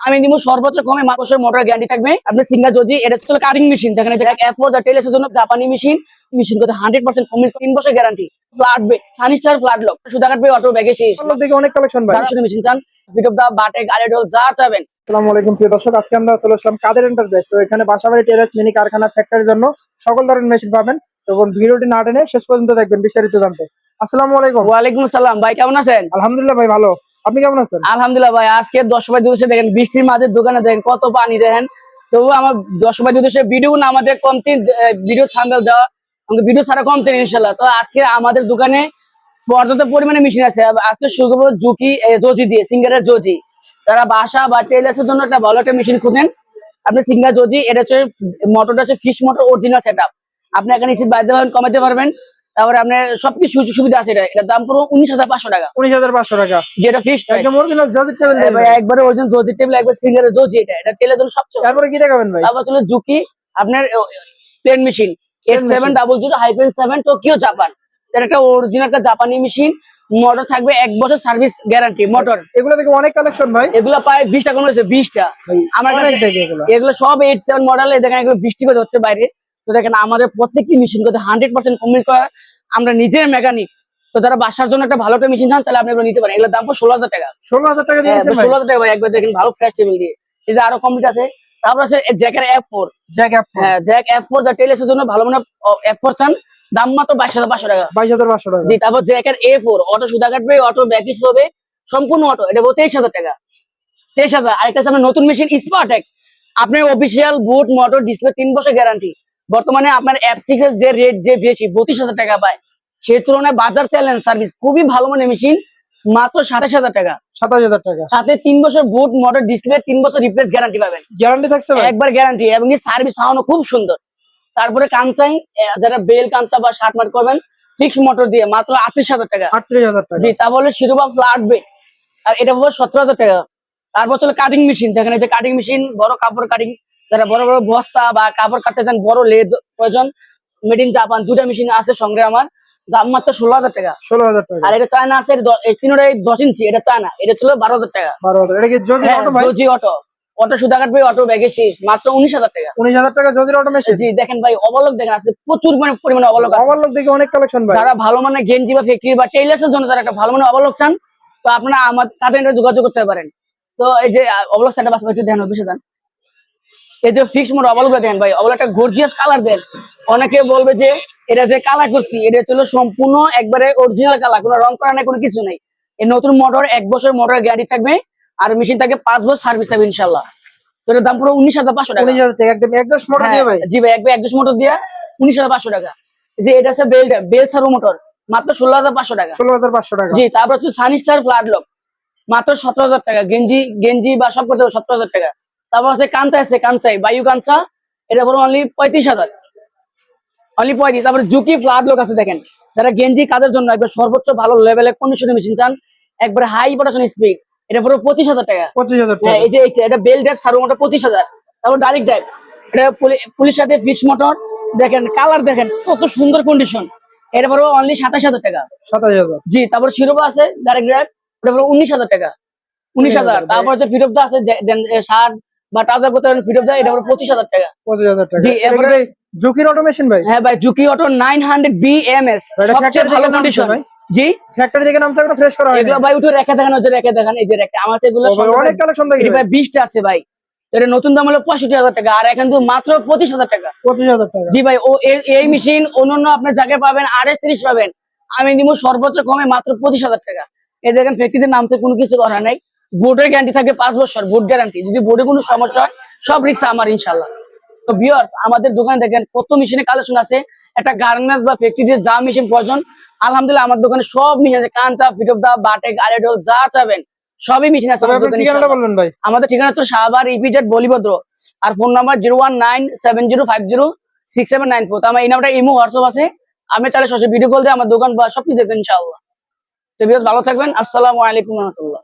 আমি দিব সর্বোচ্চ কমে মাসের মোটর গ্যারান্টি থাকবে। আপনি সিঙ্গেল যদি এটা হচ্ছে কাটিং মেশিন দেখেন, এটা এফোর যা টেলের জন্য জাপানি মেশিন করতে 100% কমিট 3 বছর গ্যারান্টি। ফ্ল্যাট বে সানিস্টার ফ্ল্যাট লক সুদা কাটবে অটো ব্যাগে শেষ। দেখে অনেক কালেকশন ভাই। যারা শুধু মেশিন চান ভিডিও দা বাটেক আইডল যা চাবেন। আসসালামু আলাইকুম প্রিয় দর্শক, আজকে আমরা চলে আসলাম কাদের এন্টারপ্রাইজ। তো এখানে বাসাবাড়ি টেরেস মিনি কারখানা ফ্যাক্টরির জন্য সকল ধরনের মেশিন পাবেন। এবং ভিডিওটি না টেনে শেষ পর্যন্ত দেখবেন বিস্তারিত জানতে। আসসালামু আলাইকুম। ওয়ালাইকুম আসসালাম ভাই, কেমন আছেন? আলহামদুলিল্লাহ ভাই ভালো, আপনি কেমন আছেন? আলহামদুলিল্লাহ ভাই, আজকে 10 ভাই দিবসে দেখেন বৃষ্টির মাঝে দোকানে দেখেন কত পানি দেখেন। তবু আমার 10 ভাই দিবসে ভিডিও না আমাদের কমতি ভিডিও থাম্বনেল দেওয়া, আমাদের ভিডিও ছাড়া কমতি ইনশাআল্লাহ। তো আজকে আমাদের দোকানে পর্যাপ্ত পরিমাণে মেশিন আছে। আজকে শুরু করবো জুকি জজি দিয়ে, সিঙ্গারের জজি। তারা বাসা বা টেলার্সের জন্য একটা ভালো একটা মেশিন খুঁজেন, আপনি সিঙ্গার জজি। এটা হচ্ছে মোটরটা হচ্ছে ফিশ মোটর অরিজিনাল সেটআপ। আপনি এখানে ইসি বাড়াতে পারবেন, কমাতে পারবেন। তারপরে আপনার সবকিছু সুযোগ সুবিধা আছে। এটার দাম পুরো 19,500 টাকা। 19,500 টাকা যেটা ফিক্সড একদম অরিজিনাল জজি টেবিল ভাই, একবারে অরিজিনাল জজি টেবিল, একবার সিঙ্গারের জজি। এটা টেলের জন্য সবচেয়ে। তারপরে কি দেখাবেন ভাই? তারপর চলে জুকি আপনার plain machine X700 -7 Tokyo Japan. এটা একটা অরিজিনাল একটা জাপানি মেশিন। মোটর থাকবে 1 বছর সার্ভিস গ্যারান্টি মোটর। এগুলো দেখে অনেক কালেকশন ভাই। এগুলো প্রায় 20 টা কম হয়েছে, 20 টা আমার অনেক কাছে। দেখে এগুলো সব 87 মডেল। দেখেন এগুলো বৃষ্টি করে হচ্ছে বাইরে। তো দেখেন আমাদের প্রত্যেকটি মেশিন করতে 100% কমিট করা, আমরা নিজের মেকানিক। তো যারা বাসার জন্য একটা ভালো একটা মেশিন চান তাহলে আপনি এগুলো নিতে পারেন। এগুলোর দাম 16,000 টাকা। 16,000 টাকা দিয়েছেন ভাই? 16,000 টাকা ভাই, একবার দেখেন ভালো ফ্রেশ টেবিল দিয়ে। এটা আরো কমপ্লিট আছে। তারপর আছে জ্যাকের F4। Jack app. হ্যাঁ, জ্যাক F4 যা টেলের জন্য ভালো মানে F4 চান, দাম মাত্র 22,500 টাকা। 22,500 টাকা। জি, তারপর জ্যাকের A4 অটো সুদা কাটবে, অটো ব্যাকিস হবে, সম্পূর্ণ অটো। এটা 23,000 টাকা। 23,000। আরেকটা আছে নতুন মেশিন স্পারটেক। আপনার অফিসিয়াল বুট মোটর ডিসপ্লে 3 বছর গ্যারান্টি। বর্তমানে আপনার F6 এর যে রেট যে বেশি 32,000 টাকা পায়, সেই তুলনায় বাজার চ্যালেঞ্জ সার্ভিস খুবই ভালো মানের মেশিন, মাত্র 27,000 টাকা। 27,000 টাকা। সাথে 3 বছর বুট মোটর ডিসপ্লে 3 বছর রিপ্লেস গ্যারান্টি পাবেন। গ্যারান্টি থাকছে ভাই? একবার গ্যারান্টি, এবং সার্ভিস সাউন্ড খুব সুন্দর। তারপরে কাঞ্চাই যারা বেল কাঞ্চা বা শার্ট মার্ট করবেন ফিক্স মোটর দিয়ে মাত্র 38,000 টাকা। 38,000 টাকা। জি, তারপরে শিরোপা ফ্ল্যাট বেড, আর এটা হবে 17,000 টাকা। তারপর চলে কাটিং মেশিন দেখেন, এই যে কাটিং মেশিন, বড় কাপড় কাটিং, যারা বড় বড় বস্তা বা কাপড় কাটতে চান, বড় লেদ প্রয়োজন, মেড ইন জাপান। 2টা মেশিন আছে সঙ্গে আমার, দাম মাত্র 16,000 টাকা। 16,000 টাকা। আর এটা চায়না আছে, এই তিনটাই 10 ইঞ্চি। এটা চায়না, এটা ছিল 12,000 টাকা। 12,000। এটা কি জজি অটো ভাই? জজি অটো, অটো সুদা কাটবে, অটো ব্যাগে শেষ, মাত্র 19,000 টাকা। 19,000 টাকা জজির অটো মেশিন। জি, দেখেন ভাই অবলক দেখেন আছে, প্রচুর পরিমাণে অবলক আছে। ওভারলোড দেখে অনেক কালেকশন ভাই। যারা ভালো মানের গেঞ্জি বা ফ্যাক্টরি বা টেইলার্সের জন্য যারা একটা ভালো মানের অবলক চান, তো আপনারা আমাদের সাথে যোগাযোগ করতে পারেন। তো এই যে অবলক সেটআপ আছে, একটু ধ্যান বেশি দেন। এই যে ফিক্স মোড অবলক দেন ভাই, অবলকটা গর্জিয়াস কালার দেন। অনেকে বলবে যে এটা যে কালার করছি, এটা হলো সম্পূর্ণ একবারে অরিজিনাল কালার, কোনো রং করা নাই, কোনো কিছু নেই। এই নতুন মোটর 1 বছর মোটর গ্যারান্টি থাকবে, আর মেশিন থাকে 5 বছর সার্ভিস থাকবে ইনশাআল্লাহ। তো এর দাম পুরো 19,500 টাকা। 19,000 টাকা একদম এক্সস্ট মোটর দিয়ে ভাই? জি ভাই, একবার 1 মোটর দিয়ে 19,500 টাকা। যে এটা আছে বেল সারু মোটর, মাত্র 16,500 টাকা। 16,500 টাকা। জি, তারপর হচ্ছে সানিস্টার ফ্ল্যাট লক, মাত্র 17,000 টাকা। গেঞ্জি বা সব করতে 17,000 টাকা। তারপর আছে কাঞ্চাই বায়ু কাঞ্চা, এটা পুরো অনলি 35,000, অনলি 35। তারপরে জুকি ফ্ল্যাট লক আছে দেখেন, যারা গেঞ্জি কাজের জন্য একবার সর্বোচ্চ ভালো লেভেলের কন্ডিশনের মেশিন চান, একবারে হাই প্রোডাকশন স্পিড, এটা পুরো 25,000 টাকা। 25,000 টাকা। এই যে এটা বেল ড্রাইভ সারু মোটর 25,000। তারপর ডাইরেক্ট ড্রাইভ, এটা পুলিশ সাথে ফিক্স মোটর দেখেন, কালার দেখেন কত সুন্দর কন্ডিশন, এটা পুরো অনলি 27,000 টাকা। 27,000। জি, তারপর শিরোপা আছে ডাইরেক্ট ড্রাইভ, এটা পুরো 19,000 টাকা। 19,000। তারপর হচ্ছে ফিরোজা আছে শার্ট বা টাজা করতে ফিরোজা, এটা পুরো 25,000 টাকা। 25,000 টাকা। জি, এরপরে জুকির অটো মেশিন ভাই? হ্যাঁ ভাই, জুকি অটো 900 BMS, সবচেয়ে ভালো কন্ডিশন। জি, ফ্যাক্টরি থেকে নামছে, এটা ফ্রেশ করা হয়। এগুলো ভাই উঠে রেখে দেখানো, যে রেখে দেখান, এই যে রেখে আমার এগুলো অনেক কালেকশন দেখি ভাই। 20টা আছে ভাই। তো এটা নতুন দাম হলো 65,000 টাকা, আর এখন তো মাত্র 25,000 টাকা। 25,000 টাকা। জি ভাই, এই মেশিন অন্যান্য আপনার জায়গায় পাবেন 38 পাবেন, আমি দিব সর্বোচ্চ কমে মাত্র 25,000 টাকা। এই দেখেন ফ্যাক্টরিতে নামছে, কোনো কিছু করা নাই। বোর্ডের গ্যারান্টি থাকে 5 বছর, বোর্ড গ্যারান্টি। যদি বোর্ডে কোনো সমস্যা হয় সব রিস্ক আমার ইনশাল্লাহ। তো ভিউয়ার্স, আমাদের দোকানে দেখেন কত মেশিনের কালেকশন আছে। একটা গার্মেন্টস বা ফ্যাক্টরিতে যা মেশিন প্রয়োজন, আলহামদুলিল্লাহ আমার দোকানে সব মেশিন আছে। কান্তা, ফিটবদা, বাটেক, আইডল যা চাবেন সবই মেশিন আছে আমাদের দোকানে। ঠিকানাটা বলবেন ভাই? আমাদের ঠিকানা হচ্ছে শাহবাগ ইপিজেড বলিভদ্র, আর ফোন নাম্বার 01970506794। তো আমার এই নাম্বারটা ইমো হোয়াটসঅ্যাপ আছে, আমি তাহলে সরাসরি ভিডিও কল দিয়ে আমার দোকান বা সবকিছু দেখবেন ইনশাআল্লাহ। তো ভিউয়ার্স ভালো থাকবেন, আসসালামু আলাইকুম ওয়া রাহমাতুল্লাহ।